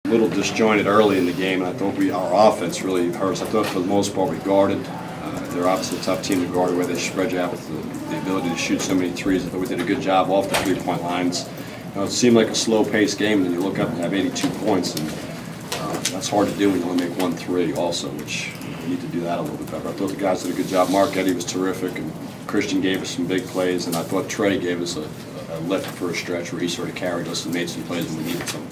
A little disjointed early in the game, and I thought our offense really hurt us. I thought for the most part we guarded. They're obviously a tough team to guard, where they spread you out with the ability to shoot so many threes. I thought we did a good job off the three-point lines. It seemed like a slow-paced game, and then you look up and have 82 points, and that's hard to do when you only make 1 3 also, which we need to do that a little bit better. I thought the guys did a good job. Marc-Eddy was terrific, and Christian gave us some big plays, and I thought Trey gave us a lift for a stretch where he sort of carried us and made some plays when we needed some.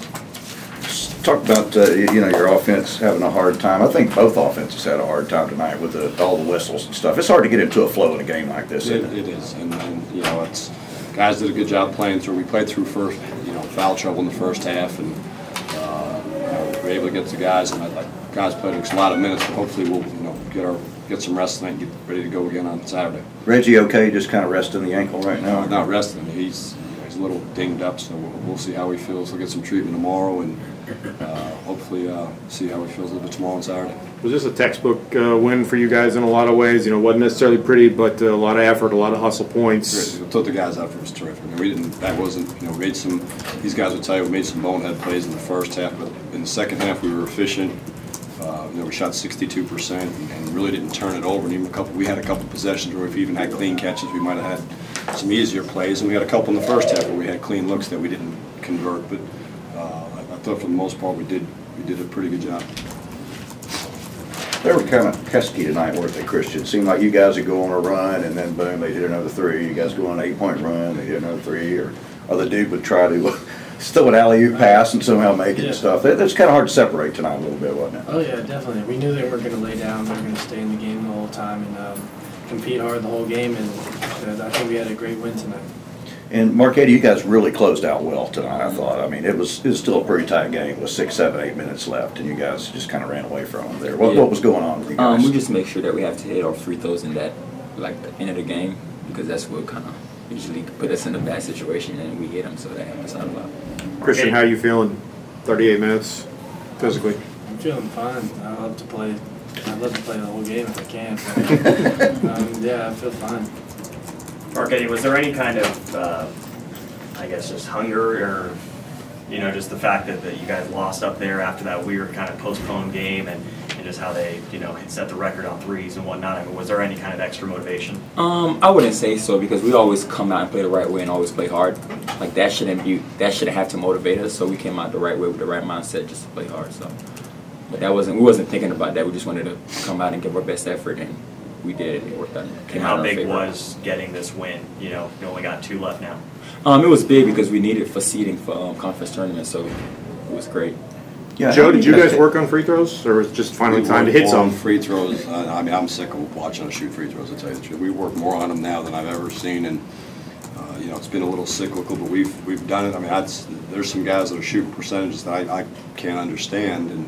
Talk about your offense having a hard time. I think both offenses had a hard time tonight with all the whistles and stuff. It's hard to get into a flow in a game like this. It is, and it's guys did a good job playing through. We played through first, foul trouble in the first half, and we were able to get to guys, and guys played a lot of minutes. But hopefully we'll get some rest tonight and get ready to go again on Saturday. Reggie, okay, just kind of resting the ankle right now. Not resting. He's a little dinged up, so we'll see how he feels. He'll get some treatment tomorrow, and hopefully see how he feels a little bit tomorrow and Saturday. Was this a textbook win for you guys in a lot of ways? Wasn't necessarily pretty, but a lot of effort, a lot of hustle points. I thought the guys' effort was terrific. These guys will tell you we made some bonehead plays in the first half, but in the second half we were efficient. We shot 62% and really didn't turn it over. And even we had a couple possessions where if we even had clean catches, we might have had some easier plays. And we had a couple in the first half where we had clean looks that we didn't convert. But I thought for the most part we did a pretty good job. They were kind of pesky tonight, weren't they, Christian? It seemed like you guys would go on a run, and then boom, they hit another 3. You guys go on an 8-point run, they hit another 3, or the dude would try to still an alley-oop pass and somehow make it and stuff. That's kind of hard to separate tonight a little bit, wasn't it? Oh yeah, definitely. We knew they weren't going to lay down. They were going to stay in the game the whole time and compete hard the whole game, and I think we had a great win tonight. And Marc-Eddy, you guys really closed out well tonight, I thought. I mean, it was still a pretty tight game with 6, 7, 8 minutes left, and you guys just kind of ran away from them there. What was going on with you guys? We just make sure that we have to hit our free throws in that, the end of the game, because that's what kind of usually put us in a bad situation, and we hit them, so that helped us out a lot. Christian, how are you feeling? 38 minutes, physically. I'm feeling fine. I'd love to play the whole game if I can. But, yeah, I feel fine. Marc-Eddy, was there any kind of, I guess, just hunger or, just the fact that you guys lost up there after that weird kind of postponed game and just how they, set the record on threes and whatnot? I mean, was there any kind of extra motivation? I wouldn't say so, because we always come out and play the right way and always play hard. Like that shouldn't have to motivate us. So we came out the right way with the right mindset, just to play hard. So, but we wasn't thinking about that. We just wanted to come out and give our best effort, and we did. It worked out. And how big was getting this win? You only got 2 left now. It was big because we needed for seeding for conference tournament, so it was great. Yeah, Joe, did you guys work on free throws, or was it just finally time to hit some? Free throws. I'm sick of watching us shoot free throws, to tell you the truth. We work more on them now than I've ever seen, and it's been a little cyclical, but we've done it. I mean, there's some guys that are shooting percentages that I can't understand, and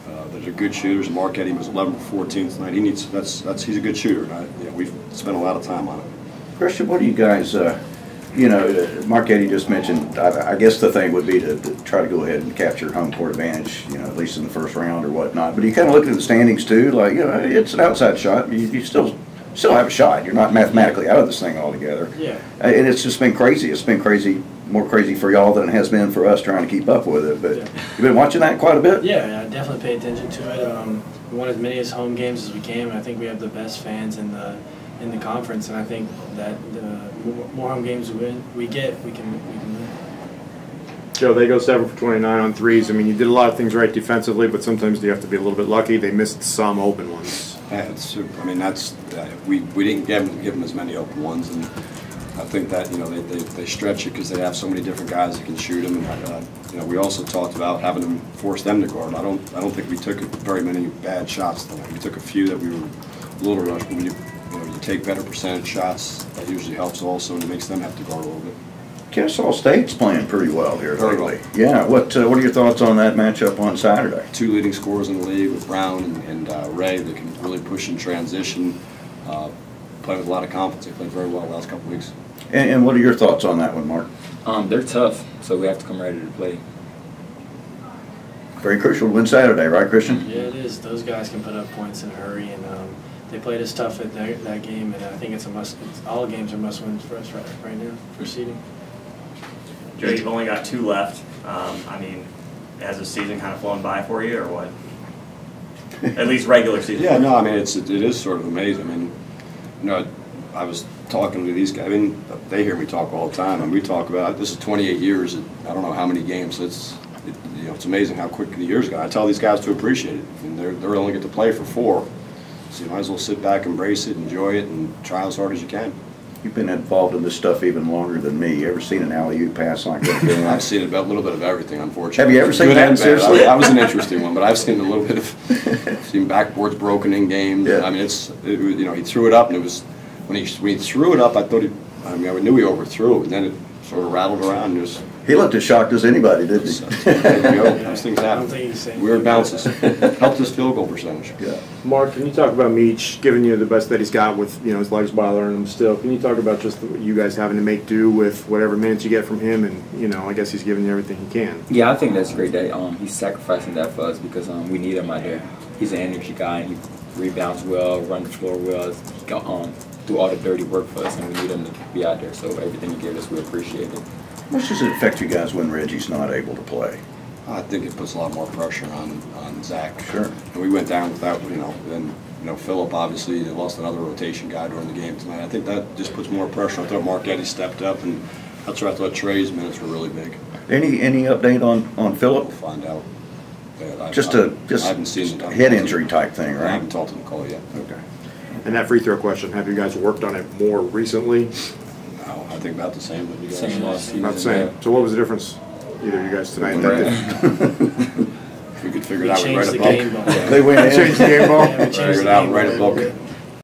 that are good shooters. And Marc-Eddy was 11 for 14 tonight. He's a good shooter. And we've spent a lot of time on it. Christian, what do you guys? Marc-Eddy just mentioned, I guess the thing would be to try to go ahead and capture home court advantage, at least in the first round or whatnot. But you kind of look at the standings too, like, it's an outside shot. You still have a shot. You're not mathematically out of this thing altogether. Yeah. And it's just been crazy. It's been crazy, more crazy for y'all than it has been for us trying to keep up with it. But you've been watching that quite a bit? Yeah, I definitely pay attention to it. We want as many as home games as we can. I think we have the best fans in the conference, and I think that the more home games we get, we can win. Joe, they go 7 for 29 on threes. I mean, you did a lot of things right defensively, but sometimes you have to be a little bit lucky. They missed some open ones. Yeah, we didn't give them as many open ones, and I think that they stretch it because they have so many different guys that can shoot them. And we also talked about having them force them to guard. I don't think we took very many bad shots tonight. We took a few that we were a little rushed, but when you take better percentage shots, that usually helps also, and it makes them have to guard a little bit. Kennesaw State's playing pretty well here lately. Well. Yeah, what are your thoughts on that matchup on Saturday? 2 leading scorers in the league with Brown and Ray that can really push in transition, play with a lot of confidence. They played very well the last couple of weeks. And what are your thoughts on that one, Mark? They're tough, so we have to come ready to play. Very crucial to win Saturday, right, Christian? Yeah, it is. Those guys can put up points in a hurry, and they played us tough at that game, and I think it's a must. All games are must-wins for us right now for seeding. Joe, you've only got 2 left. I mean, has the season kind of flown by for you, or what? At least regular season. Yeah, no, I mean, it is sort of amazing. I mean, I was talking to these guys. I mean, they hear me talk all the time, and we talk about this is 28 years. I don't know how many games. So it's amazing how quick the years go. I tell these guys to appreciate it. I mean, they're only get to play for 4, so you might as well sit back, embrace it, enjoy it, and try as hard as you can. You've been involved in this stuff even longer than me. You ever seen an alley-oop pass like that? I've seen a little bit of everything, unfortunately. Have you ever seen Good that? and bad. Seriously? That was an interesting one, but I've seen a little bit of seen backboards broken in games. Yeah. I mean, he threw it up, and it was when he threw it up, I knew he overthrew it, and then it sort of rattled around. And He looked as shocked as anybody, didn't he? there you go. Those things I don't happen. think he's saying Weird bounces. Helped his field goal percentage. Yeah. Mark, can you talk about Meach giving you the best that he's got with his legs bothering him still? Can you talk about just you guys having to make do with whatever minutes you get from him, and I guess he's giving you everything he can. Yeah, I think that's great that he's sacrificing that for us because we need him out there. He's an energy guy, and he rebounds well, run the floor well, do all the dirty work for us, and we need him to be out there. So everything he gives us, we appreciate it. How much does it affect you guys when Reggie's not able to play? I think it puts a lot more pressure on Zach. Sure. And we went down without, then Philip obviously lost another rotation guy during the game tonight. I think that just puts more pressure. I thought Marc-Eddy stepped up, and that's where I thought Trey's minutes were really big. Any update on Philip? We'll find out. Yeah, I haven't seen a head injury type thing, right? I haven't talked to Nicole yet. Okay. And that free throw question, have you guys worked on it more recently? No, I think about the same with you guys. Same last season. About the same. So what was the difference, either of you guys tonight? If we could figure it out, we'd changed write a the book. game ball. They went in. Changed the game ball? Yeah, we changed Figure it the out, game write a ball. book.